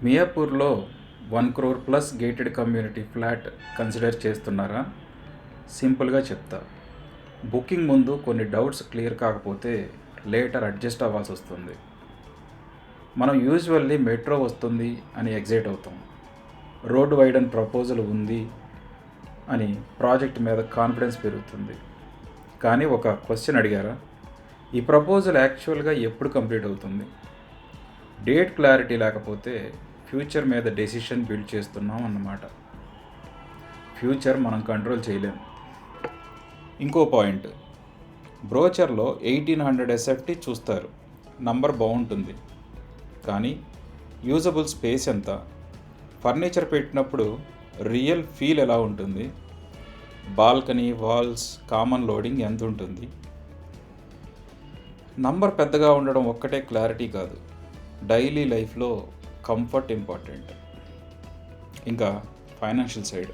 మియాపూర్లో 1 crore plus gated community flat consider చేస్తున్నారా? సింపుల్గా చెప్తా. బుకింగ్ ముందు కొన్ని డౌట్స్ క్లియర్ కాకపోతే లేటర్ అడ్జస్ట్ అవ్వాల్సి వస్తుంది. మనం యూజువల్లీ మెట్రో వస్తుంది అని ఎగ్జైట్ అవుతాం, రోడ్ వైడన్ ప్రపోజల్ ఉంది అని ప్రాజెక్ట్ మీద కాన్ఫిడెన్స్ పెరుగుతుంది. కానీ ఒక క్వశ్చన్ అడిగారా? ఈ ప్రపోజల్ యాక్చువల్గా ఎప్పుడు కంప్లీట్ అవుతుంది? డేట్ క్లారిటీ లేకపోతే ఫ్యూచర్ మీద డెసిషన్ బిల్డ్ చేస్తున్నాం అన్నమాట. ఫ్యూచర్ మనం కంట్రోల్ చేయలేం. ఇంకో పాయింట్, బ్రోచర్లో 1800 SFT చూస్తారు, నంబర్ బాగుంటుంది, కానీ యూజబుల్ స్పేస్ ఎంత? ఫర్నిచర్ పెట్టినప్పుడు రియల్ ఫీల్ ఎలా ఉంటుంది? బాల్కనీ, వాల్స్, కామన్ లోడింగ్ ఎంత ఉంటుంది? నంబర్ పెద్దగా ఉండడం ఒక్కటే క్లారిటీ కాదు, డైలీ లైఫ్లో కంఫర్ట్ ఇంపార్టెంట్. ఇంకా ఫైనాన్షియల్ సైడ్,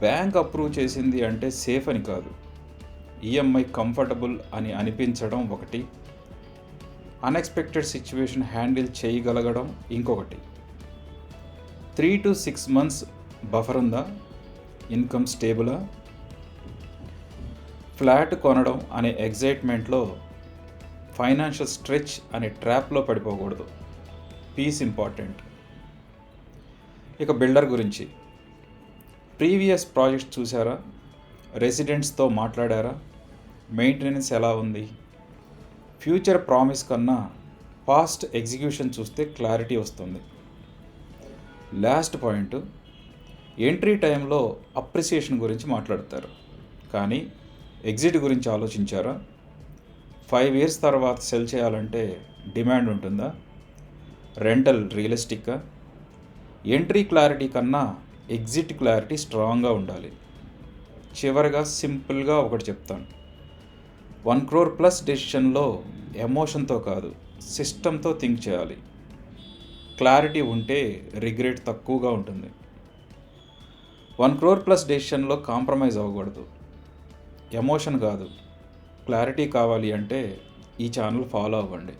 బ్యాంక్ అప్రూవ్ చేసింది అంటే సేఫ్ అని కాదు, ఈఎంఐ కంఫర్టబుల్ అని అనిపించడం ఒకటి, అన్ఎక్స్పెక్టెడ్ సిచ్యువేషన్ హ్యాండిల్ చేయగలగడం ఇంకొకటి. 3 to 6 months బఫర్ ఉందా? ఇన్కమ్ స్టేబులా? ఫ్లాట్ కొనడం అనే ఎగ్జైట్మెంట్లో ఫైనాన్షియల్ స్ట్రెచ్ అనే ట్రాప్లో పడిపోకూడదు. Peace important. ఇక బిల్డర్ గురించి, ప్రీవియస్ ప్రాజెక్ట్స్ చూసారా? రెసిడెంట్స్తో మాట్లాడారా? మెయింటెనెన్స్ ఎలా ఉంది? ఫ్యూచర్ ప్రామిస్ కన్నా పాస్ట్ ఎగ్జిక్యూషన్ చూస్తే క్లారిటీ వస్తుంది. లాస్ట్ పాయింట్, ఎంట్రీ టైంలో అప్రిసియేషన్ గురించి మాట్లాడతారు, కానీ ఎగ్జిట్ గురించి ఆలోచించారా? 5 years తర్వాత సెల్ చేయాలంటే డిమాండ్ ఉంటుందా? రెంటల్ రియలిస్టిక్గా? ఎంట్రీ క్లారిటీ కన్నా ఎగ్జిట్ క్లారిటీ స్ట్రాంగ్గా ఉండాలి. చివరిగా సింపుల్గా ఒకటి చెప్తాను, 1 crore ప్లస్ డెసిషన్లో ఎమోషన్తో కాదు, సిస్టంతో థింక్ చేయాలి. క్లారిటీ ఉంటే రిగ్రెట్ తక్కువగా ఉంటుంది. 1 crore ప్లస్ డెసిషన్లో కాంప్రమైజ్ అవ్వకూడదు. ఎమోషన్ కాదు, క్లారిటీ కావాలి అంటే ఈ ఛానల్ ఫాలో అవ్వండి.